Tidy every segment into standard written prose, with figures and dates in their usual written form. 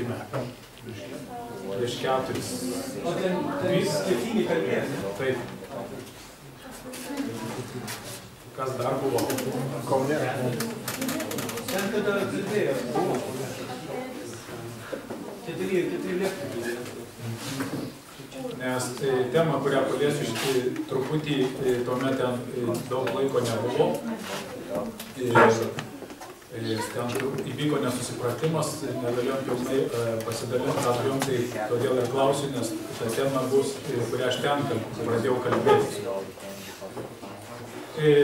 susitikime. Prieš 4. O ten jūs skirtingi kalbės? Taip. Kas dar buvo? Kaune. Ten kada kalbėjęs buvo. 4 lektoriai. Nes tema, kurią paliesiu truputį, tuomet ten daug laiko nebuvo. Ten įvyko nesusipratimas, negalėjom pilnai pasidalinti, tai todėl ir klausiu, nes ta tema bus, kurią aš ten pradėjau kalbėti.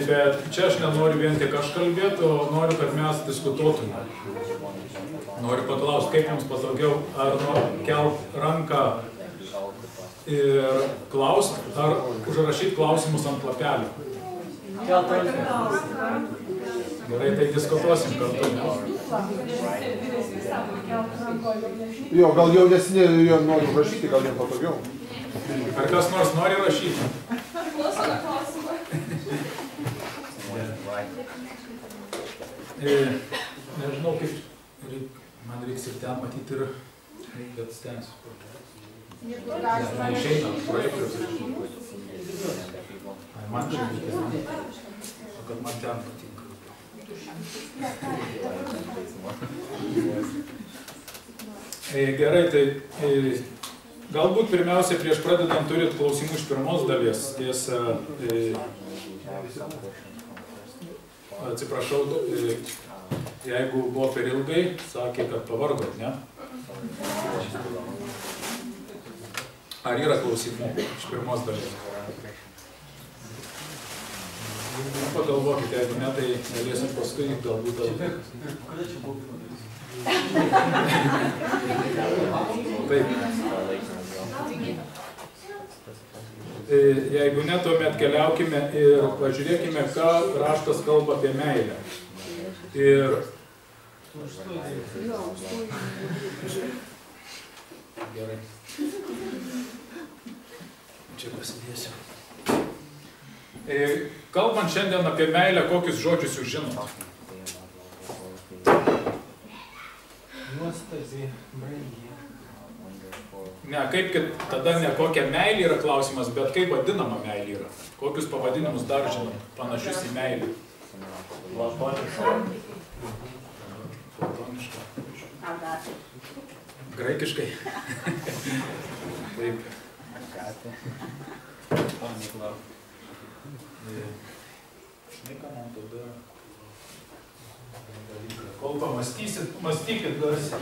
Bet čia aš nenoriu vien tik aš kalbėti, o noriu, kad mes diskutuotume. Noriu paklausti, kaip jums patogiau, ar kelt ranką ir klausti, ar užrašyti klausimus ant lapelio. Kelt ranką. Gerai, tai diskutuosim kartu. Jo, gal jaunesni jo nori rašyti, gal jiems patogiau. Ar kas nors nori rašyti? Klausimą klausimą. Nežinau, kaip man reiks ir ten matyti ir bet stengsiu. Neišeina projektorius. Man čia reikia, kad man ten patinka. Gerai, tai galbūt pirmiausia prieš pradedant turit klausimų iš pirmos dalies. Atsiprašau, jeigu buvo per ilgai, sakė, kad pavargot, ne? Ar yra klausimų iš pirmos dalies? Pagalvokite, jeigu ne, tai galėsim paskui galbūt dalbūt. Kada čia buvo? Taip. Jeigu ne, tuomet keliaukime ir pažiūrėkime, ką raštas kalba apie meilę. Ir... Gerai. Čia pasidėsiu. Kalbant šiandien apie meilę, kokius žodžius jūs žinot? Nuostabi, brangi. Ne, kaip tada ne kokia meilė yra klausimas, bet kaip vadinama meilė yra. Kokius pavadinimus dar žinot, panašius į meilę? Platoniška. Platoniška. Graikiškai. Taip. Žinai, ką man tada dalyką. Kol pamastysit, mąstykit garsiai.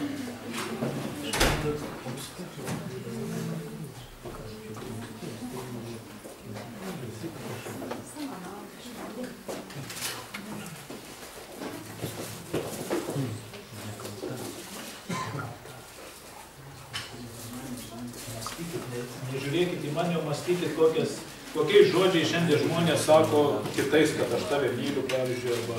Nežiūrėkit į mane, mąstykit, kokiais žodžiais šiandien žmonės sako kitais, kad aš tave myliu, pavyzdžiui, arba...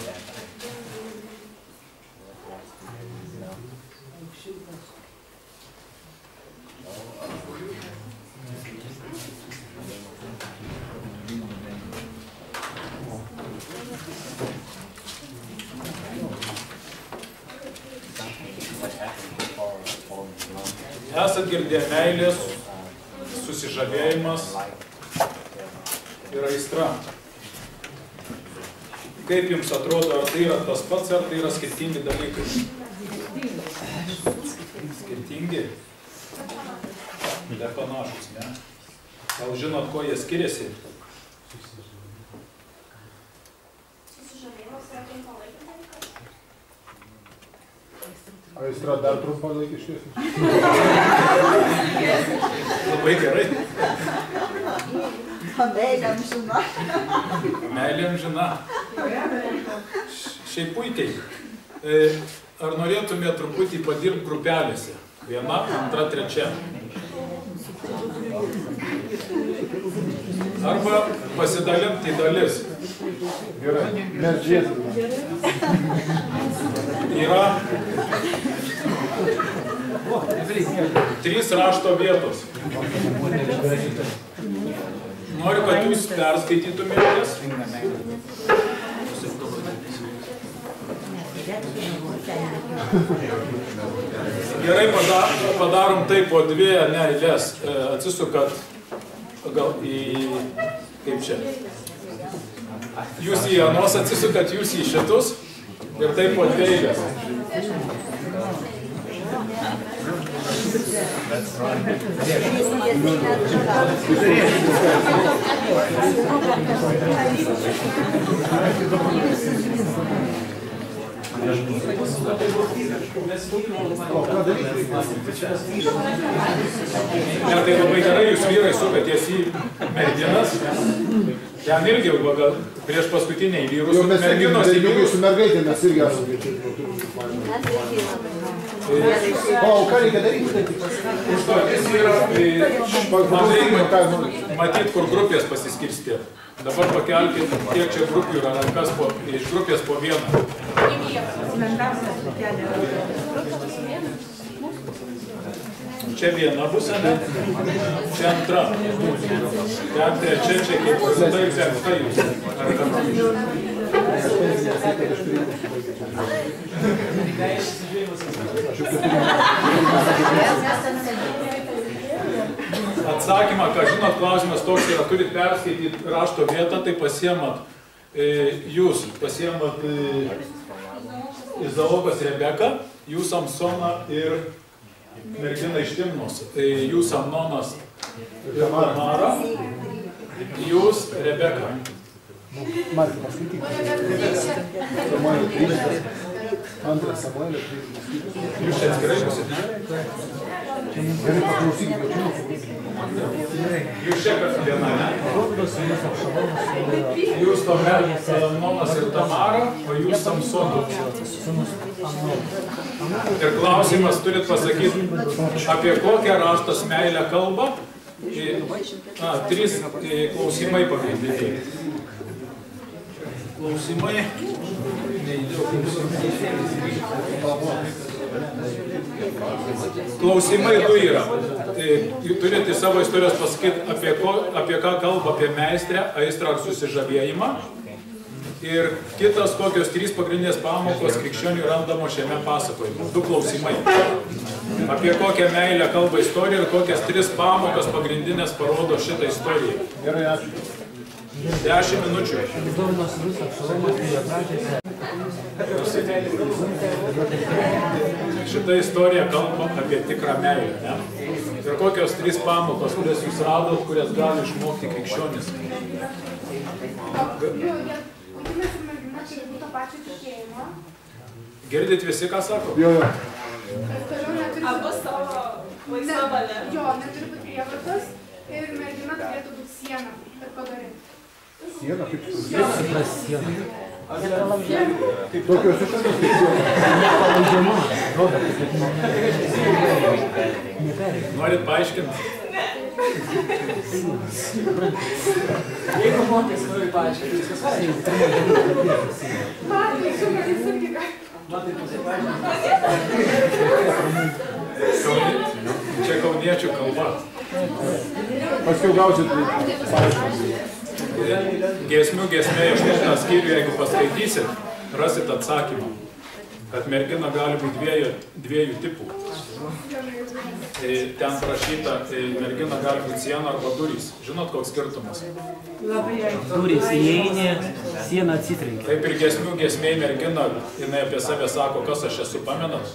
Esat girdėję meilės, susižavėjimas ir aistra. Kaip jums atrodo, ar tai yra tas pats, ar tai yra skirtingi dalykai? Skirtingi? Bet panašus, ne? Gal žinot, kuo jie skiriasi? Susižavėjimas yra trumpalaikis dalykas? Aistra dar trumpalaikiškesnis. Labai gerai. Meilė amžina. Meilė amžina. Šiaip puikiai. Ar norėtumėte truputį padirbti grupelėse? 1, 2, 3. Arba pasidalinti į dalis. Gerai. Meldžiesi. Yra 3 rašto vietos. Noriu, kad jūs perskaitytumėtės. Gerai, padarom tai po dvi, ne, eilės. Atsisukat gal į, kaip čia. Jūs į anos atsisukat, jūs į šitus ir tai po dvi eilės. Ne, tai labai gerai, jūs vyrai sukaties į merginas. Ten irgi prieš paskutiniai vyrus merginos į vyrus. Su mergaitėmis irgi esame. O ką reikia daryti? Užduotis yra, matyt, kur grupės pasiskirstė. Dabar pakelkit, kiek čia grupių yra rankas iš grupės po vieną. Čia viena bus, ne? Čia antra. Ten trečia, čia ketvirta, tai penkta jūs. Atsakymą, ką žinot, klausimas toks yra, turit perskaityti rašto vietą, tai pasiemat, jūs pasiemat Izaokas Rebeka, jūs Samsoną ir merginą iš Timnos, jūs Amnonas ir Tamara, jūs Rebeka. Markai, paskaityk. Samuelio 13. Antras Samuelio 13. Jūs čia atskirai būsit, ne? Gerai, paklausykime. Jūs čia kas viena, ne? Jūs tuomet Amnonas ir Tamara, o jūs Samsonas. Ir klausimas turit pasakyti, apie kokią raštas meilę kalba. Trys klausimai pagrindiniai. Klausimai. Klausimai du yra. Turite savo istorijos pasakyti, apie ką kalba, apie meistrę, aistrą ar susižavėjimą. Ir kitas, kokios trys pagrindinės pamokos krikščionių randamo šiame pasakojime. Du klausimai. Apie kokią meilę kalba istorija ir kokias tris pamokas pagrindinės parodo šitą istoriją. Gerai, ačiū. 10 minučių. Šita istorija kalba apie tikrą meilę, ne? Ir kokios trys pamokos, kurias jūs radot, kurias gali išmokti krikščionis. Girdit visi, ką sako? Jo. Abu savo laisvą valią. Jo, neturi būti prievartos ir mergina turėtų būti siena ir padori. Siena, kaip tu? Siena. Tokios išorės kaip siena. Norit paaiškinti? Jeigu moteris nori paaiškinti, viskas aišku. Matai, šumaris irgi ką. Matai, pasipaaiškinti. Čia kauniečių kalba. Paskiau gausit. Giesmių giesmė 8 skyrių, jeigu paskaitysit, rasit atsakymą, kad mergina gali būti dviejų tipų. Ten prašyta, mergina gali būti siena arba durys. Žinot, koks skirtumas? Durys įeini, siena atsitrenkia. Taip ir giesmių giesmėj mergina, jinai apie save sako, kas aš esu, pamenat?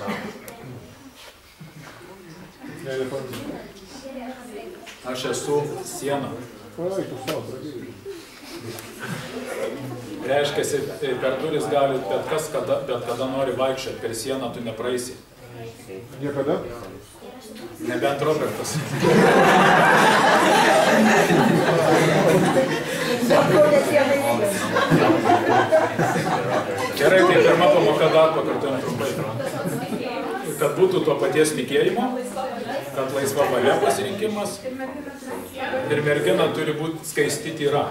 Aš esu siena. Oi, tu savo, pradėjai. Reiškiasi, per duris gali bet kada nori vaikščioti, per sieną tu nepraeisi. Niekada? Nebent Robertas. Gerai, tai pirma pamoka dar pakartojame trumpai. Kad būtų to paties tikėjimo, kad laisva valia pasirinkimas ir mergina turi būti skaisti tyra.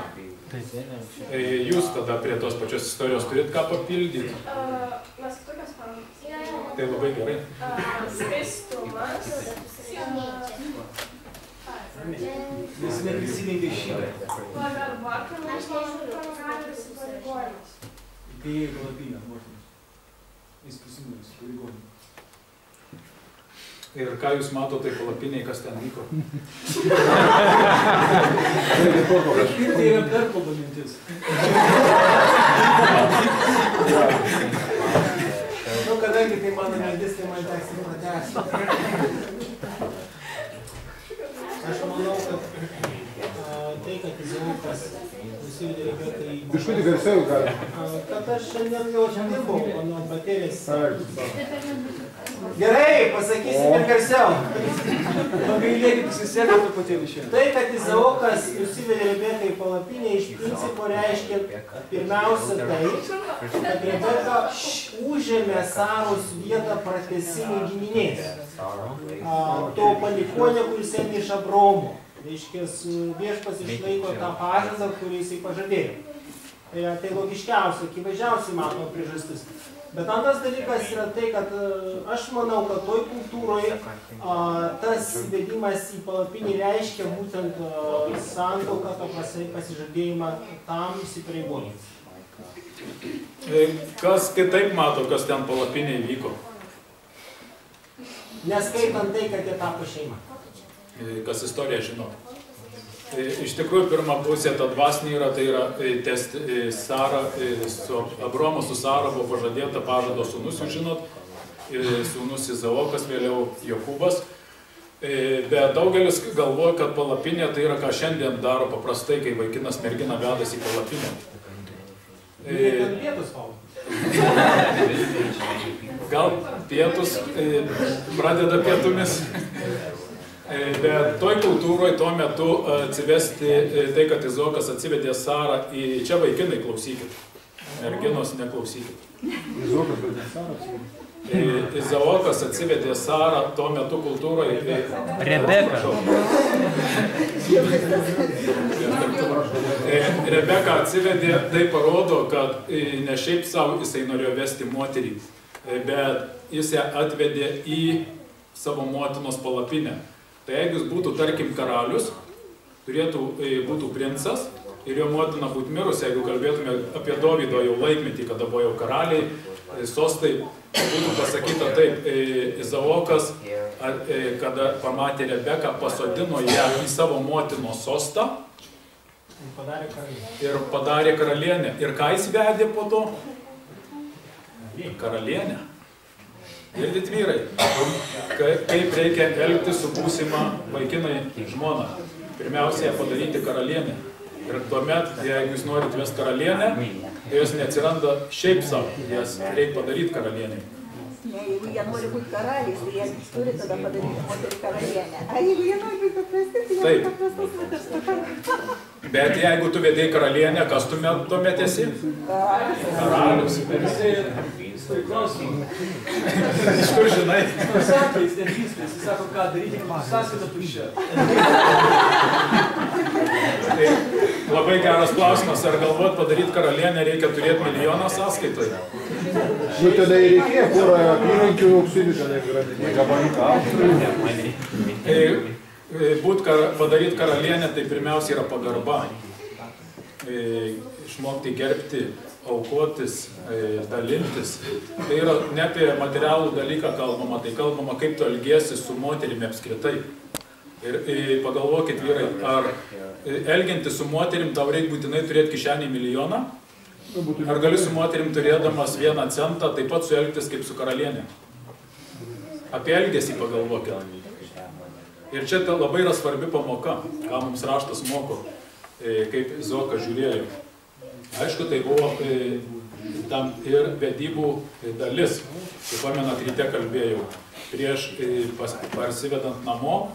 Jūs tada prie tos pačios istorijos turit ką papildyti. Mes tokios pamokos. Tai labai gerai. Skaistumas. Jis neprisidengia šyvai. Pagarba, kai mes pamokos įpareigojimas. Kai jie galabinę motinas. Jis prisimūris, įpareigojimas. Ir ką jūs matote, tai palapiniai, kas ten vyko? Tai yra perkalba mintis. Nu, kadangi tai mano mintis, tai man teks pratęsti. Aš manau, kad tai, kad Izaukas nusivedė Rebeką į... Biškutį garsiau gali. Kad aš šiandien jau čia dirbau, mano baterijas. Gerai, pasakysim ir garsiau. Pagailėkit, susisėdė truputėlį šiandien. Tai, kad Izaukas nusivedė Rebeką į palapinę, iš principo reiškia pirmiausia tai, kad Rebeka užėmė Saros vietą pratęsimui giminės. To palikuonio, kuris ėmė iš Abromo. Reiškia, viešpas išlaiko tą pažadą, kurį jisai pažadėjo. Tai logiškiausia, akivaizdžiausiai matoma priežastis. Bet antras dalykas yra tai, kad aš manau, kad toj kultūroje tas įvedimas į palapinį reiškia būtent santuoką, to pasižadėjimą tam įsipareigojimui. Kas kitaip mato, kas ten palapinėje vyko? Neskaitant tai, kad jie tapo šeima. Kas istoriją žino. Iš tikrųjų, pirma pusė ta dvasinė yra, tai yra Sara, su Abromu su Sara buvo pažadėta pažado sūnus, jūs žinot, sūnus Izaukas, vėliau Jokūbas. Bet daugelis galvoja, kad palapinė tai yra, ką šiandien daro paprastai, kai vaikinas mergina vedasi į palapinę. Gal pietus pradeda pietumis. Bet toj kultūroje tuo metu atsivesti tai, kad Izaukas atsivedė Sarą į... Čia vaikinai klausykit, merginos neklausykit. Izaukas atsivedė Sarą tuo metu kultūroje... Rebeka. Rebeka atsivedė, tai parodo, kad ne šiaip savo jisai norėjo vesti moterį, bet jis ją atvedė į savo motinos palapinę. Tai jeigu jis būtų, tarkim, karalius, turėtų būtų princas ir jo motina būtų mirus, jeigu kalbėtume apie Dovydo jau laikmetį, kada buvo jau karaliai, sostai, būtų pasakyta taip, Izaukas, kada pamatė Rebeką, pasodino ją į savo motinos sostą ir padarė karalienę. Ir ką jis vedė po to? Karalienę. Girdit vyrai, kaip reikia elgtis su būsima vaikinai žmona. Pirmiausia, padaryti karalienę. Ir tuomet, jeigu jūs norit vesti karalienę, tai jos neatsiranda šiaip savo, jas reikia padaryti karalienę. Jeigu jie nori būti karaliais, tai jie turi tada padaryti moterį karalienę. A jeigu jie nori būti paprasti, tai jie paprastos moters pakanka. Bet jeigu tu vedėjai karalienę, kas tu tuomet esi? Karalius. Iš kur žinai? Pasakais, nežįstais, jis sako, ką daryti, sąskaita tuščia. Labai geras klausimas, ar galvot padaryti karalienę reikia turėti milijoną sąskaitoj? Nu, tada ir reikėjo porą apyrankių auksinių, tada yra gabaliuką. Padaryti karalienę, tai pirmiausia yra pagarba. Išmokti gerbti, aukotis, dalintis. Tai yra ne apie materialų dalyką kalbama, tai kalbama, kaip tu elgiesi su moterimi apskritai. Ir pagalvokit, vyrai, ar elgiantis su moterim tau reikia būtinai turėti kišenį milijoną? Ar gali su moterim turėdamas 1 centą taip pat suelgtis kaip su karalienė? Apie elgesį pagalvokit. Ir čia labai yra svarbi pamoka, ką mums raštas moko, kaip Izaukas žiūrėjo. Aišku, tai buvo tam ir vedybų dalis. Kaip pamenat, ryte kalbėjau. Prieš parsivedant namo,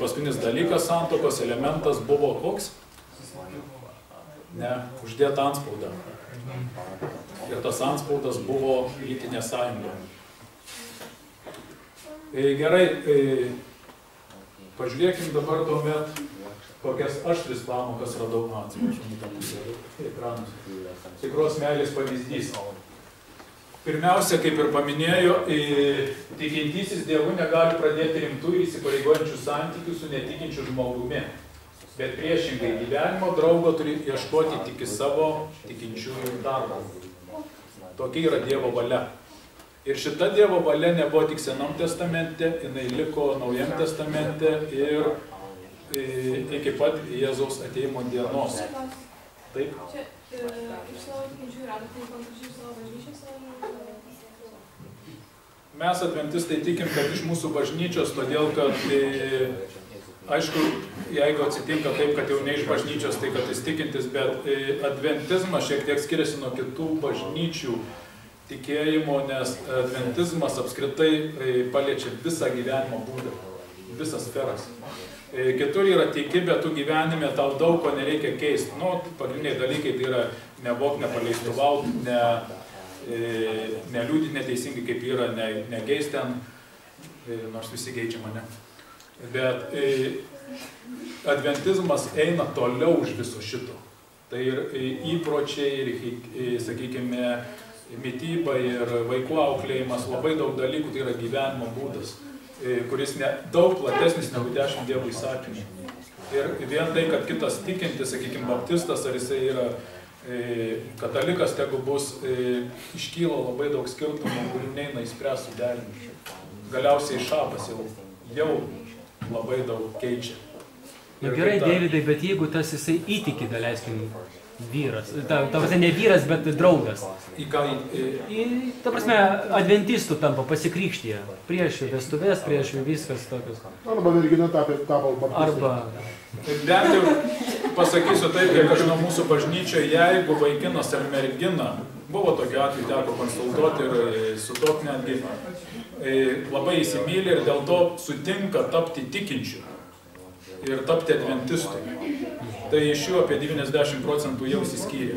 paskutinis dalykas santuokos elementas buvo koks? Ne, uždėta antspauda. Ir tas antspaudas buvo lytinė sąjunga. Gerai, pažiūrėkim dabar tuomet, kokias aš 3 pamokas radau. Tikros meilės pavyzdys. Pirmiausia, kaip ir paminėjo, tikintysis Dievu negali pradėti rimtų ir įsipareigojančių santykių su netikinčiu žmogumi. Bet priešingai gyvenimo draugo turi ieškoti tik savo tikinčiųjų darbo. Tokia yra Dievo valia. Ir šita Dievo valia nebuvo tik Senam testamente, jinai liko Naujam testamente ir iki pat Jėzaus ateimo dienos. Taip? Čia iš savo tikinčių radot, tai konkrečiai iš savo bažnyčios ar... Mes adventistai tikim, kad iš mūsų bažnyčios, todėl kad, aišku, jeigu atsitinka taip, kad jau ne iš bažnyčios, tai kad jis tikintis, bet adventizmas šiek tiek skiriasi nuo kitų bažnyčių tikėjimo, nes adventizmas apskritai paliečia visą gyvenimo būdą, visas sferas. Kitur yra tiki, bet tu gyvenime tau daug ko nereikia keisti. Nu, pagrindiniai dalykai tai yra nevok, nepaleistuvau, neliūdį neteisingai kaip yra, negeis ten, nors visi keičia mane. Bet adventizmas eina toliau už viso šito. Tai ir įpročiai, ir, sakykime, mityba ir vaikų auklėjimas, labai daug dalykų, tai yra gyvenimo būdas, kuris daug platesnis negu 10 Dievo įsakymų. Ir vien tai, kad kitas tikintis, sakykime, baptistas, ar jisai yra katalikas, tegu bus, iškyla labai daug skirtumų, kurių neina įspręstų derinimų. Galiausiai šapas jau labai daug keičia. Na gerai, Deividai, bet jeigu tas jisai įtiki, daleiskim, vyras, ta prasme, ne vyras, bet draugas. Į ką? Ta prasme, adventistų tampa pasikrikštyje. Prieš vestuvės, prieš viskas tokius. Arba mergina tapo baptistai. Arba... Bent jau pasakysiu taip, kiek aš nuo mūsų bažnyčioje, jeigu vaikinas ar mergina, buvo tokiu atveju, teko konsultuoti ir su tok netgi, labai įsimylė ir dėl to sutinka tapti tikinčiu ir tapti adventistų. Tai iš jų apie 90% jau įsiskyrė.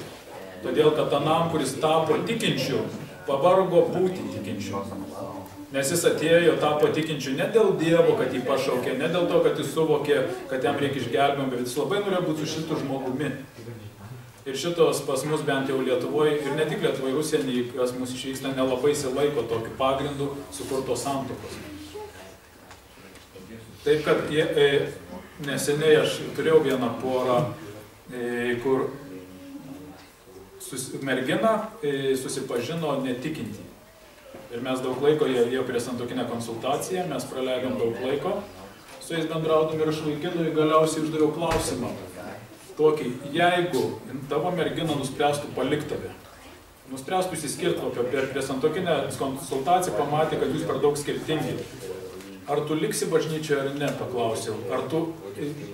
Todėl, kad anam, kuris tapo tikinčiu, pavargo būti tikinčiu. Nes jis atėjo, tapo tikinčiu ne dėl Dievo, kad jį pašaukė, ne dėl to, kad jis suvokė, kad jam reikia išgelbėjimo, bet jis labai norėjo būti su šitu žmogumi. Ir šitos pas mus bent jau Lietuvoje, ir ne tik Lietuvoje, Rusijoje, kas mūsų išvyksta, nelabai įsilaiko tokiu pagrindu sukurtos santuokos. Taip, kad neseniai aš turėjau vieną porą, kur mergina susipažino netikinti. Ir mes daug laiko, jie ėjo prie santuokinę konsultaciją, mes praleidom daug laiko, su jais bendraudom ir aš vaikinui galiausiai uždaviau klausimą. Tokį, jeigu tavo mergina nuspręstų palikti tave, nuspręstų įsiskirti prie santuokinę konsultaciją, pamatė, kad jūs per daug skirtingi. Ar tu liksi bažnyčioje ar ne, paklausiau. Ar tu,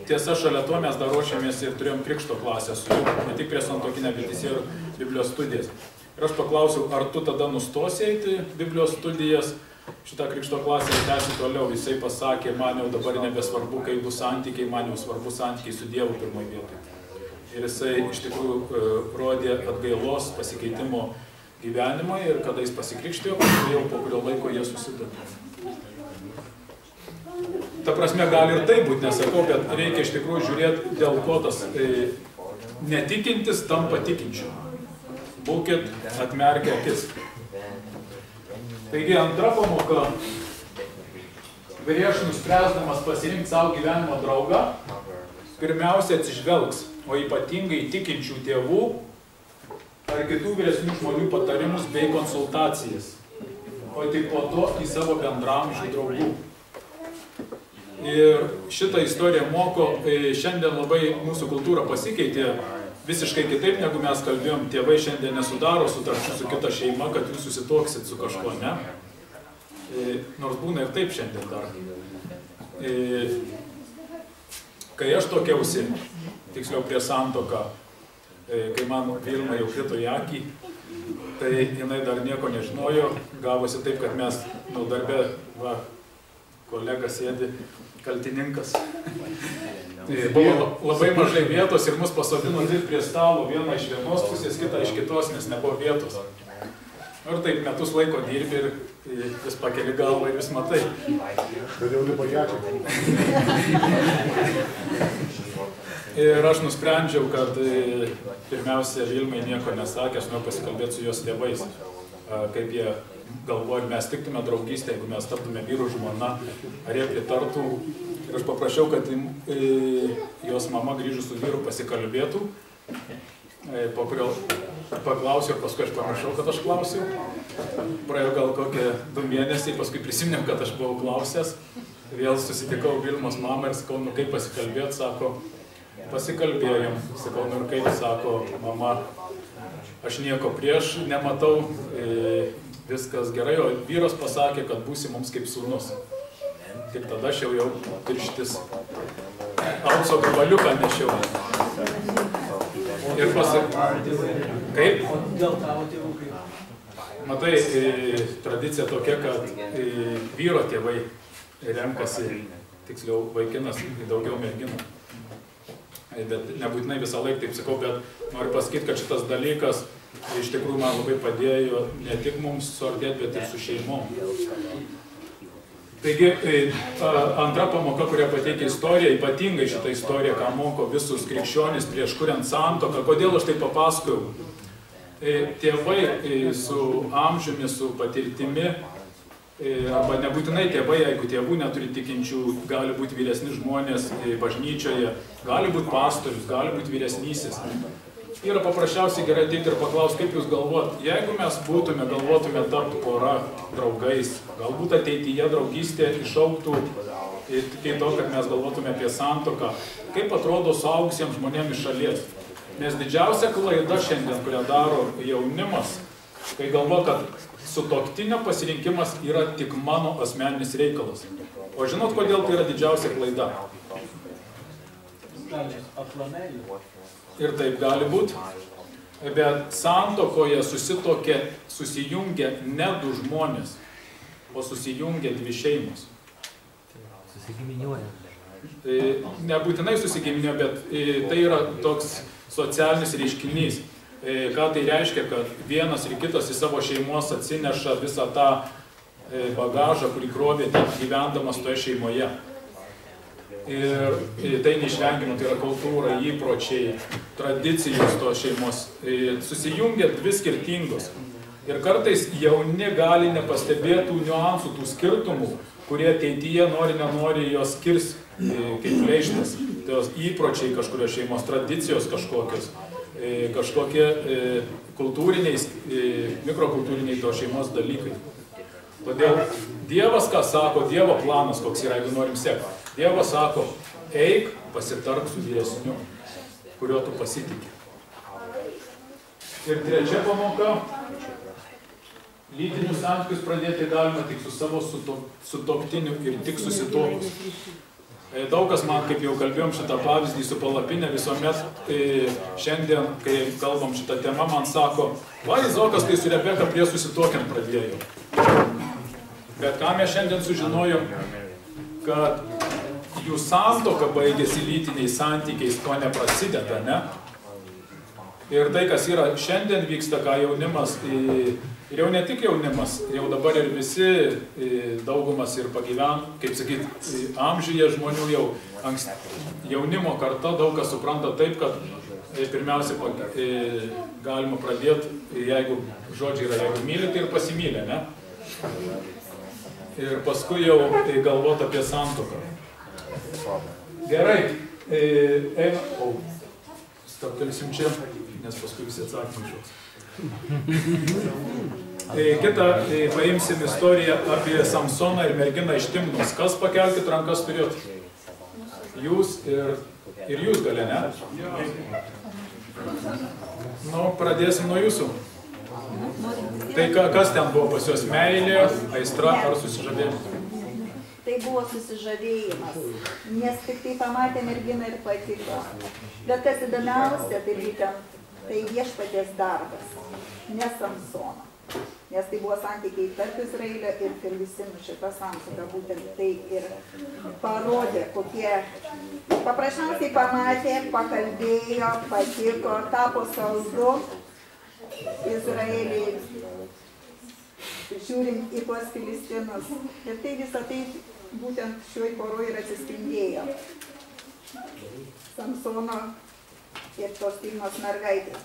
tiesa, šalia to mes dar ruošiamės ir turėjom krikšto klasę su jų, ne tik prie santuokinę, bet ir Biblijos studijas. Ir aš paklausiau, ar tu tada nustosi eiti Biblijos studijas, šitą krikšto klasę ir tęsi toliau. Jisai pasakė, man jau dabar nebesvarbu, kaip bus santykiai, man jau svarbu santykiai su Dievu pirmoje vietoje. Ir jisai iš tikrųjų rodė atgailos pasikeitimo gyvenimą ir kada jis pasikrikštijo, jau po kurio laiko jie susidūrė. Ta prasme, gali ir tai būti, nesakau, bet reikia iš tikrųjų žiūrėti, dėl ko tas netikintis tampa tikinčiu. Būkit atmerkę akis. Taigi antra pamoka. Prieš nuspręsdamas pasirinkti savo gyvenimo draugą, pirmiausia atsižvelgs, o ypatingai tikinčių tėvų ar kitų vyresnių žmonių patarimus bei konsultacijas, o tik po to į savo bendramžių draugų. Ir šitą istoriją moko, šiandien labai mūsų kultūra pasikeitė visiškai kitaip, negu mes kalbėjom. Tėvai šiandien nesudaro sutarčių su kita šeima, kad jūs susituoksit su kažko, ne? Nors būna ir taip šiandien dar. Kai aš tokiausi, tiksliau prie santuoką, kai man Vilma jau krito į akį, tai jinai dar nieko nežinojo, gavosi taip, kad mes darbė, va, kolega sėdi, kaltininkas. Buvo labai mažai vietos ir mus pasodino dirbti prie stalo, vieną iš vienos pusės, kitą iš kitos, nes nebuvo vietos. Ir taip metus laiko dirbi ir vis pakeli galvą ir vis matai. Bet jau lipo į ačiū. Ir aš nusprendžiau, kad pirmiausia Vilmai nieko nesakė, aš noriu pasikalbėti su jos tėvais, kaip jie galvoja, ar mes tiktume draugystę, jeigu mes taptume vyrų žmona, ar jie pritartų. Ir aš paprašiau, kad jos mama grįžus su vyru pasikalbėtų po kurio paklausiau ir paskui aš pamiršau, kad aš klausiau. Praėjo gal kokie 2 mėnesiai, paskui prisiminiau, kad aš buvau klausęs. Vėl susitikau Vilmos mamą ir sakau, nu kaip pasikalbėt, sako, pasikalbėjom. Sakau, nu ir kaip, sako, mama, aš nieko prieš nematau, viskas gerai, o vyras pasakė, kad būsi mums kaip sūnus. Tik tada aš jau pirštis aukso gabaliuką nešiau. Ir kaip? Dėl tavo tėvų kaip? Matai, tradicija tokia, kad vyro tėvai renkasi, tiksliau vaikinas, daugiau merginų. Bet nebūtinai visą laiką taip sakau, bet noriu pasakyti, kad šitas dalykas iš tikrųjų man labai padėjo ne tik mums suartėti, bet ir su šeimom. Taigi, antra pamoka, kurią pateikia istorija, ypatingai šitą istoriją, ką moko visus krikščionis prieš kuriant santuoką. Kodėl aš tai papasakojau? Tėvai su amžiumi, su patirtimi, arba nebūtinai tėvai, jeigu tėvų neturi tikinčių, gali būti vyresni žmonės bažnyčioje, gali būti pastorius, gali būti vyresnysis. Yra paprasčiausiai gerai ateiti ir paklausti, kaip jūs galvojat, jeigu mes galvotume tapti pora draugais, galbūt ateityje draugystė išaugtų iki to, kad mes galvotume apie santuoką, kaip atrodo suaugusiems žmonėms iš šalies. Nes didžiausia klaida šiandien, kurią daro jaunimas, kai galvo, kad sutuoktinio pasirinkimas yra tik mano asmeninis reikalas. O žinot, kodėl tai yra didžiausia klaida? Ir taip gali būti, bet santuokoje susijungia ne 2 žmonės, o susijungia 2 šeimos. Susigiminiuoja. Nebūtinai susigiminiuoja, bet tai yra toks socialinis reiškinys. Ką tai reiškia, kad vienas ir kitas į savo šeimos atsineša visą tą bagažą, kurį krovė gyvendamas toje šeimoje. Ir tai neišvengiama, tai yra kultūra, įpročiai, tradicijos tos šeimos. Susijungia 2 skirtingos. Ir kartais jauni gali nepastebėti tų niuansų, tų skirtumų, kurie ateityje nori jos skirs kaip pleištas. Tos įpročiai kažkurios šeimos, tradicijos kažkokios, kažkokie kultūriniai, mikrokultūriniai tos šeimos dalykai. Todėl Dievas, ką sako, Dievo planas, koks yra, jeigu norim sekti. Dievas sako, eik, pasitark su vyresniu, kurio tu pasitiki. Ir trečia pamoka, lytinius santykius pradėti galima tik su savo sutuoktiniu ir tik susituokus. Daug kas man, kaip jau kalbėjom šitą pavyzdį su palapinė, visuomet šiandien, kai kalbam šitą temą, man sako, va, Izaokas, tai su Rebeka prie susituokiant pradėjo. Bet ką mes šiandien sužinojom, kad jų santuoka baigėsi lytiniais santykiais, to neprasideda, ne? Ir tai, kas yra šiandien vyksta, ką jaunimas, ir jau ne tik jaunimas, jau dabar ir visi daugumas ir kaip sakyti, amžiuje žmonių jau jaunimo karta daug kas supranta taip, kad pirmiausia galima pradėti, jeigu žodžiai yra, jeigu myli, tai ir pasimylė, ne? Ir paskui jau galvoti apie santuoką. Gerai, stabtelsim čia, nes paskui visi atsakymai šoks. Kita, paimsim istoriją apie Samsoną ir merginą iš Timnos. Kas pakelkit rankas turėt? Jūs ir jūs galė, ne? Nu, pradėsim nuo jūsų. Tai kas ten buvo pas jos, meilė, aistra ar susižavėjimas? Tai buvo susižavėjimas, nes tik tai pamatė merginą ir patiko. Bet kas įdomiausia, tai būtent tai viešpaties darbas, ne Samsono. Nes tai buvo santykiai tarp Izraelio ir Filistinų, šita santuoka būtent tai ir parodė, kokie paprasčiausiai pamatė, pakalbėjo, patiko, tapo saldu Izraeliai, žiūrint į tuos Filistinus. Ir tai visą tai būtent šioj poroj ir atsispindėjo. Samsono ir tos Timnos mergaitės.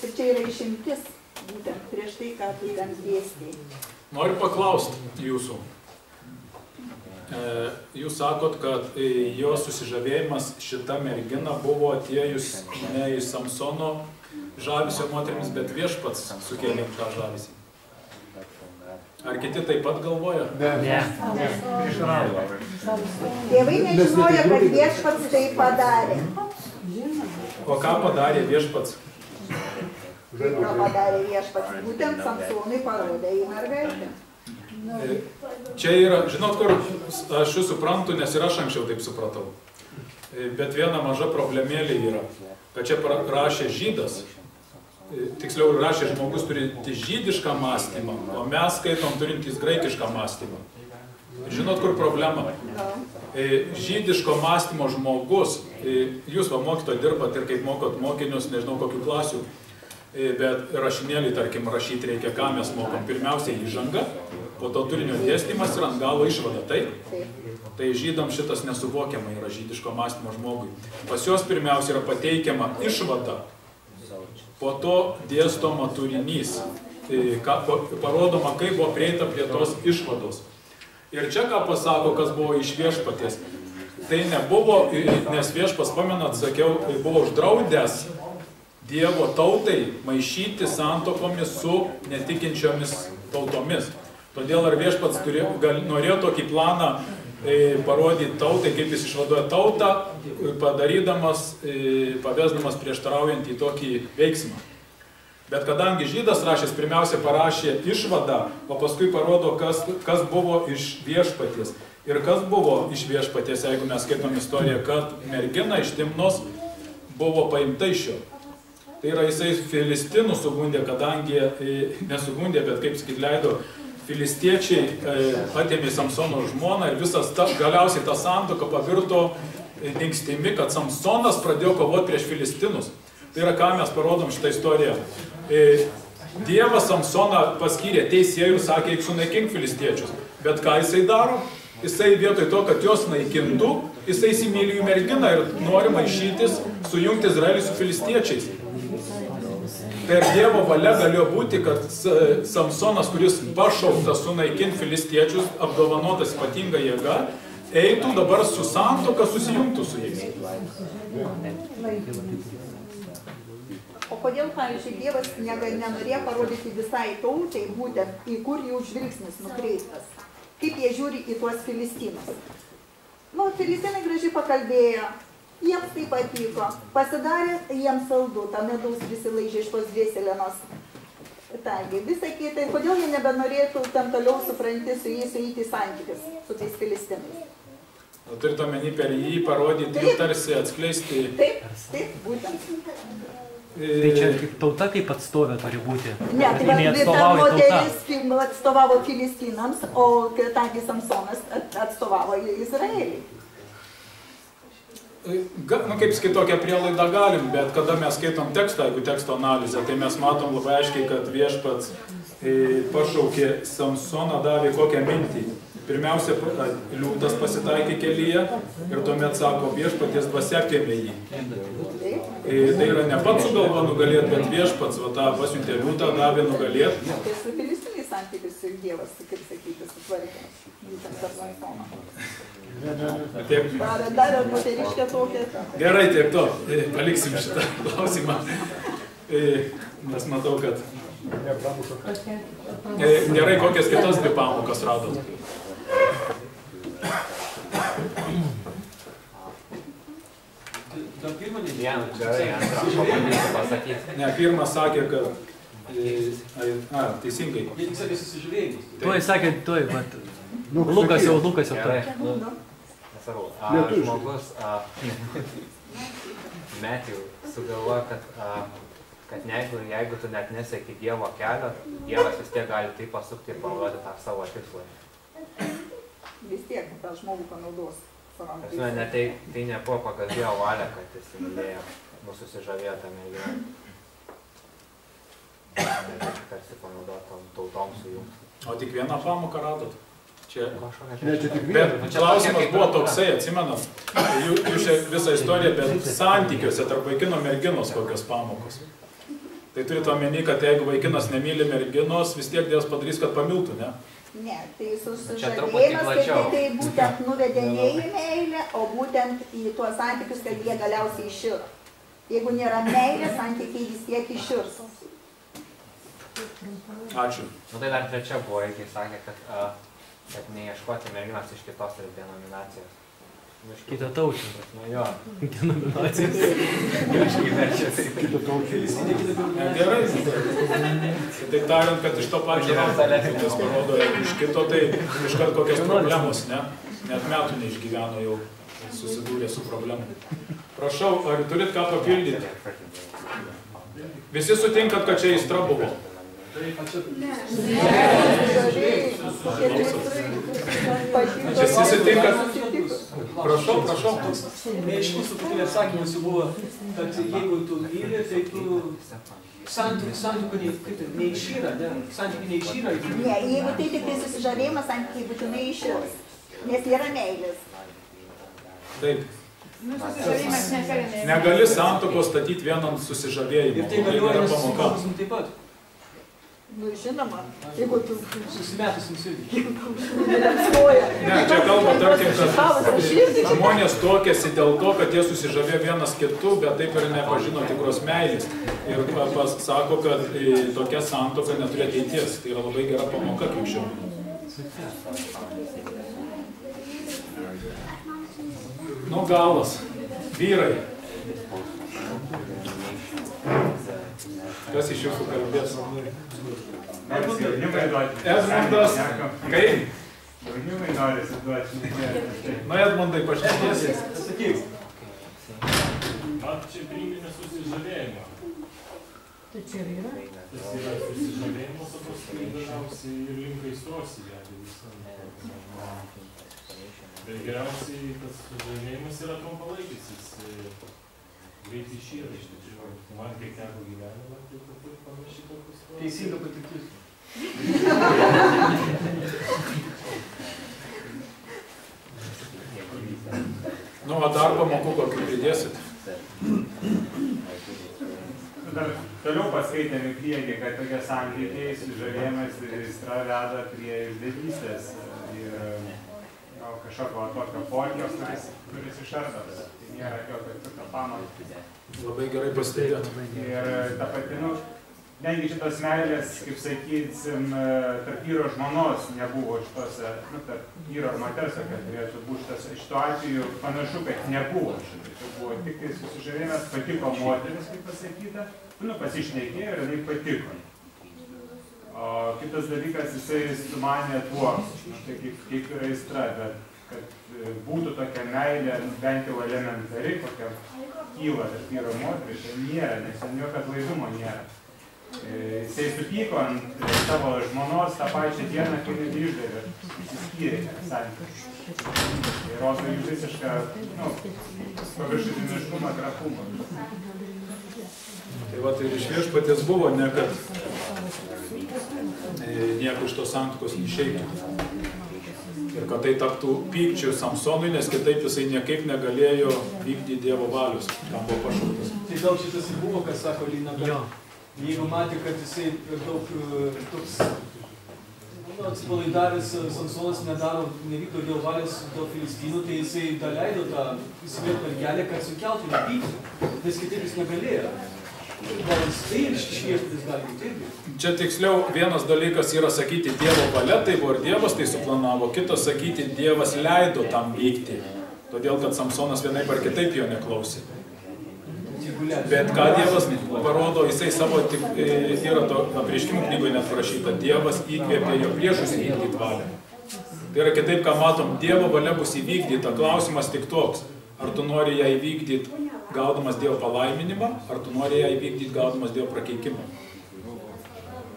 Ir čia yra išimtis, būtent prieš tai, ką tu ten dėstei. Noriu paklausti jūsų. Jūs sakot, kad jo susižavėjimas šita mergina buvo atėjus ne iš Samsono žavesio moterimis, bet viešpats sukėlė tą žavesį. Ar kiti taip pat galvoja? Ne. Tėvai nežinojo, kad viešpats tai padarė. O ką padarė viešpats? Ką padarė viešpats? Būtent Samsonui parodė į mergaitę. Čia yra, žinot, kur aš jūs suprantu, nes ir aš anksčiau taip supratau. Bet viena maža problemėlė yra, kad čia rašė žydas, tiksliau rašė žmogus turintis žydišką mąstymą, o mes skaitom turintis graikišką mąstymą. Žinot, kur problema? Žydiško mąstymo žmogus, jūs va mokytojo dirbat ir kaip mokot mokinius, nežinau kokių klasių, bet rašinėlį, tarkim, rašyti reikia, ką mes mokom. Pirmiausia įžanga, po to turinio dėstymas ir ant galo išvada. Tai žydam šitas nesuvokiama yra žydiško mąstymo žmogui. Pas juos pirmiausia yra pateikiama išvada, po to dėstoma turinys, parodoma, kaip buvo prieita prie tos išvados. Ir čia ką pasako, kas buvo iš viešpaties. Tai nebuvo, nes viešpas, pamenat, sakiau, buvo uždraudęs Dievo tautai maišyti santuokomis su netikinčiomis tautomis. Todėl ar viešpats norėjo tokį planą parodyti tautai, kaip jis išvaduoja tautą, padarydamas, pavesdamas prieštaraujant į tokį veiksmą. Bet kadangi žydas rašęs, pirmiausia parašė išvadą, o paskui parodo, kas buvo iš viešpaties. Ir kas buvo iš viešpaties, jeigu mes skaitom istoriją, kad mergina iš Timnos buvo paimta iš jo. Tai yra, jisai Filistinų sugundė, kadangi nesugundė, bet kaip sakyt, leido filistiečiai atėmė Samsono žmoną ir galiausiai ta santuoka pavirto dingstimi, kad Samsonas pradėjo kovoti prieš Filistinus. Tai yra, ką mes parodom šitą istoriją. Dievas Samsoną paskyrė teisėjų ir sakė, eik sunaikink filistiečius. Bet ką jisai daro? Jisai vietoj to, kad jos naikintų, jisai įsimylėjo į merginą ir nori maišytis, sujungti Izraelį su filistiečiais. Per Dievo valia galėjo būti, kad Samsonas, kuris pašauktas sunaikinti filistiečius, apdovanotas ypatinga jėga, eitų dabar su santuoka, susijungtų su jais. O kodėl, pavyzdžiui, Dievas nenorėjo parodyti visai tautai, būtent į kur jų žvilgsnis nukreiptas? Kaip jie žiūri į tuos filistinus? Filistinai gražiai pakalbėjo, jiems tai patiko, pasidarė jiems saldu, tą medaus prisilaižė iš tos dvėselenos. Taigi, visą kitą, kodėl jie nebenorėtų tam toliau, supranti, su jais eiti santykius, su tais filistinais? Turite omeny per jį parodyti, jų tarsi atskleisti. Taip, būtent. Tai čia kaip tauta kaip atstovė turi būti. Ne, tai ta moteris atstovavo filistinams, o kadangi Samsonas atstovavo Izraelį. Kaip sakyt, tokią prielaidą galim, bet kada mes skaitom tekstą, jeigu teksto analizę, tai mes matom labai aiškiai, kad viešpats pašaukė Samsoną, davė kokią mintį. Pirmiausia, liūtas pasitaikė kelyje ir tuomet sako, viešpaties dvasia apėmė jį. Tai yra ne pats sugalvo nugalėti, bet viešpats tą pasiuntė liūtą, davė nugalėti. Tai su filistiniais santykiais su Dievas, kaip sakyti, sutvarkė. Būtent per Samsoną. Dar moteriškė tokia. Gerai, tiek to. Paliksim šitą klausimą. Nes matau, kad... Gerai, kokias kitas dvi pamokas radot? Ne, pirmas sakė, kad... teisingai. Tuoj sakė, tuoj, bet... Lukas jau tuoj. Žmogus Matthew sugalvoja, kad jeigu tu net neseki Dievo kelio, Dievas vis tiek gali tai pasukti ir parodyti tą savo tikslą. Vis tiek tą žmogų panaudos. Tai nebuvo pagal Dievo valią, kad jis mylėjo, susižavėjo tame gyvenime. Tarsi panaudotom tautom sujungti. O tik vieną pamoką radot? Bet klausimas buvo toksai, atsimenat, jūs visą istoriją, bet santykiuose tarp vaikino merginos kokios pamokos. Tai turite omeny, kad jeigu vaikinas nemyli merginos, vis tiek Dievas padarys, kad pamiltų, ne? Ne, tai Čia truputį susižadėjimas, plačiau. tai būtent nuvedė ne į meilę, o būtent į tuos santykius, kad jie galiausiai iširo. Jeigu nėra meilės, santykiai vis tiek iširs. Ačiū. Nu tai dar trečia buvo, irgi sakė, kad neieškoti merginos iš kitos denominacijos. Kita taučių. Nu jo. Denominacijos. Kažkaip verčia taip. Gerai. Taip tariant, kad iš to pačio tas parodo iš kito, tai iškart kokios problemos, ne? Net metų neišgyveno jau, susidūrė su problemu. Prašau, ar turit ką papildyti? Visi sutinkat, kad čia aistra buvo? Čia visi sutinkat? Prašau, prašau. Neaiškus truputėlį atsakymas buvo, kad jeigu tu myli, tai tu santykių neišyra, ne? Santykių neišyra. Ne, jeigu tai tik tai susižavėjimas, santykiai būtinai iširs. Nes nėra meilės. Taip. Susižavėjimas nekelia meilės. Negali santuokos statyti vien ant susižavėjimo. Ir tai galioja nesusikalbėsim taip pat. Nu, žinoma, jeigu tu Susimetusim sirdį. Ne, čia kalba, tarkim, kad žmonės tokiasi dėl to, kad jie susižavėjo vienas kitu, bet taip ir nepažino tikros meilės. Ir sako, kad tokia santuoka neturi ateities. Tai yra labai gera pamoka krikščionių. Nu, galas. Vyrai. Kas iš jūsų kalbės? Edmundas. Kaip? Jaunimai norisi duoti. Nu, Edmundai, pašnekėsi. Sakyk. Man čia priminė susižavėjimą. Tai čia ir yra. Tas yra susižavėjimas, o paskui dažniausiai ir link aistros įvedė visą. Bet geriausiai tas susižavėjimas yra trumpalaikis, jis greitai išyra iš tikrųjų. Man kiek teko gyvenimą, tai taip panašiai tokius. Teisinga patirtis. Nu, o dar pamokų kokį pridėsit? Dar toliau paskaitėm į priekį, kad tokie santykiai sužavėjimas ir aistra veda prie išdavystės ir kažkokio tokio porkijos, kuris išardo. Tai nėra jokio tokio pamato. Labai gerai pastebėt. Ir ta pati, netgi šitos meilės, kaip sakysim, tarp vyro žmonos nebuvo šitose, tarp vyro ir moters, kad turėtų būti šituo atveju panašu, kad nebuvo šitai. Tai buvo tik tai susižavėjimas, patiko moteris, kaip pasakyta, pasišnekėjo ir jinai patiko. O kitas dalykas, jisai sumanė tuoktis, tai kaip ir aistra, bet kad būtų tokia meilė, bent jau elementari, kokia kyla tarp vyro moteris, tai nėra, nes ten jokio atlaidumo nėra. Jisai supyko ant savo žmonos tą pačią dieną, kai jinai išdavė, įsiskyrė santykius. Tai rodo jų visišką, paviršutiniškumą, trapumą. Tai va, tai iš viešpaties buvo, ne kad nieko iš tos santuokos neišeitų. Ir kad tai taptų pykčių Samsonui, nes kitaip jisai niekaip negalėjo vykdyti Dievo valios, kam buvo pašauktas. Tai gal šitas ir buvo, kas sako Lina, kad jeigu matė, kad jisai per daug toks atsipalaidavęs Samsonas nevykdo Dievo valios dėl Filistinų, tai jisai daleido tą įsivėt mergelę, kad sukeltų nepykti, nes kitaip jis negalėjo. Gal jis tai ir šviestis gali būti irgi. Čia tiksliau vienas dalykas yra sakyti Dievo valia, tai buvo ir Dievas tai suplanavo, kitas sakyti Dievas leido tam vykti, todėl kad Samsonas vienaip ar kitaip jo neklausė. Bet ką Dievas parodo, jisai savo, yra to apreiškimų knygoje net parašyta, Dievas įkvėpė jo priešus įvykdyti valią. Tai yra kitaip, ką matom, Dievo valia bus įvykdyta, klausimas tik toks, ar tu nori ją įvykdyti gaudamas Dievo palaiminimą, ar tu nori ją įvykdyti gaudamas Dievo prakeikimą.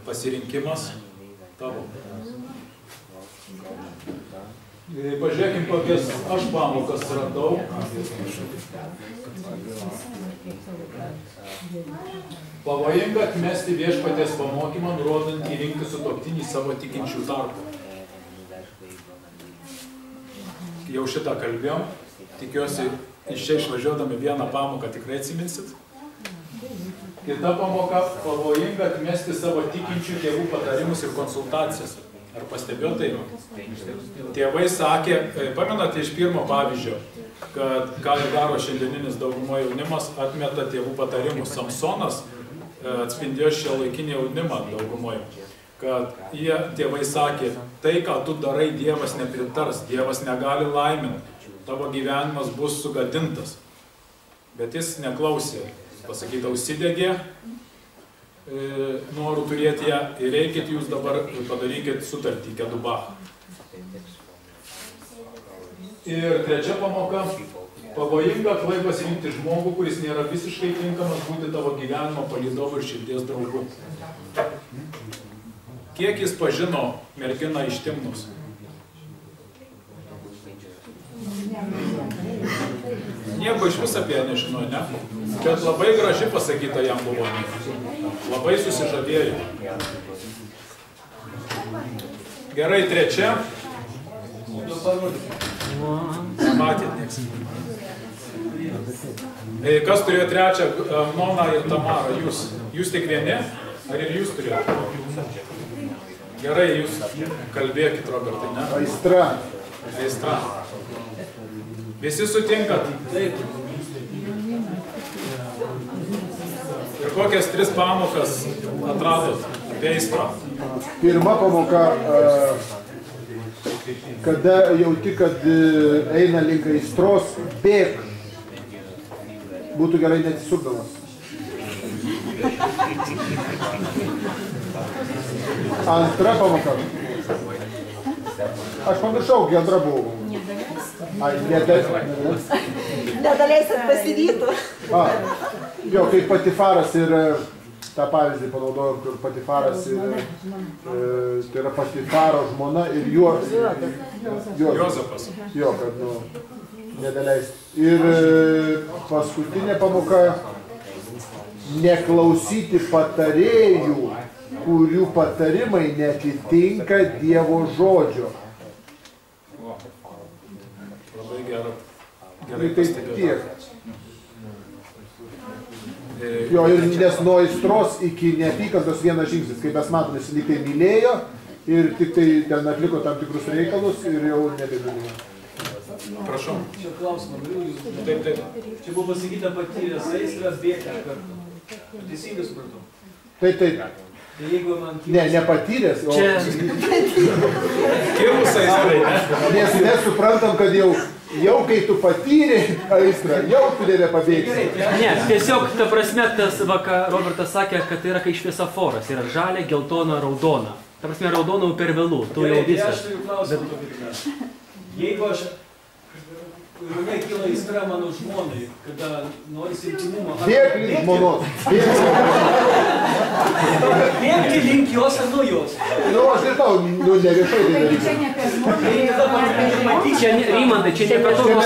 Pasirinkimas tavo. Pažiūrėkim, kokias aš pamokas radau. Pavojinga atmesti viešpaties pamokymą, nurodant įrinkti sutuoktinį savo tikinčių tarpą. Jau šitą kalbėjom. Tikiuosi, iš čia išvažiuodami vieną pamoką tikrai atsiminsit. Kita pamoka, pavojinga atmesti savo tikinčių tėvų patarimus ir konsultacijas. Ar pastebėjote? Tėvai sakė, pamenate iš pirmo pavyzdžio, kad ką ir daro šiandieninis daugumo jaunimas, atmeta tėvų patarimus. Samsonas atspindėjo šiuolaikinį jaunimą daugumoje, kad tėvai sakė, tai, ką tu darai, Dievas nepritars, Dievas negali laiminti, tavo gyvenimas bus sugadintas. Bet jis neklausė, pasakyta, užsidegė, noriu turėti ją ir eikit jūs dabar padarykit sutartį Kedubah. Ir trečia pamoka. Pavojinga aklai pasirinkti žmogų, kuris nėra visiškai tinkamas būti tavo gyvenimo palydovu ir širdies draugu. Kiek jis pažino merginą iš Timnos? Nieko iš vis apie ją nežino, ne? Bet labai graži pasakyta jam buvo. Labai susižavėjo. Gerai, trečia. Matėt nieks. Kas turėjo trečią? Amnoną ir Tamarą. Jūs tik vieni? Ar ir jūs turėjote? Gerai, jūs kalbėkit, Robertai, ne? Aistra. Aistra. Visi sutinkat? Taip. Ir kokias 3 pamokas atradot apie aistrą? Pirma pamoka, kada jauti, kad eina link aistros, bėk. Būtų gerai neatsisukdamas. Antra pamoka. Aš pamiršau, gedra buvau. Ai, Nedaleisit pasivytų. Jo, kaip Patifaras ir tą pavyzdį panaudojom, kur Patifaras ir tai yra Patifaro žmona ir Jozapas. Jo, kad, nedaleist. Ir paskutinė pamoka, neklausyti patarėjų, kurių patarimai neatitinka Dievo žodžio. Labai gerai. Gerai, tai tiek. Jo, ir nes nuo aistros iki neapykantos vienas žingsnis, kaip mes matome, jis lyg tai mylėjo ir tik tai ten atliko tam tikrus reikalus ir jau nebemylėjo. Prašau. Čia klausimą galiu jūs. Taip. Čia buvo pasakyta patyręs aistras bėgti iš karto. Teisingai supratau? Taip. Tai jeigu man... Ne, nepatyręs, o... Kilus aistrai, ne? Nes mes suprantam, kad jau kai tu patyrė aistrą, jau tu nebepabėgsi. Ne, tiesiog, ta prasme, tas, ką Robertas sakė, kad tai yra kai šviesoforas, yra žalia, geltona, raudona. Ta prasme, raudona per vėlų, tu jau visas. Aš turiu klausimą tokį. Jeigu aš... Mane kyla aistra mano žmonai, kada norisi intimumo. Bėk link žmonos. Bėgti link jos ar nuo jos? Aš nežinau, ne viešai tai daryti. Čia, Rimantai, čia ne per daug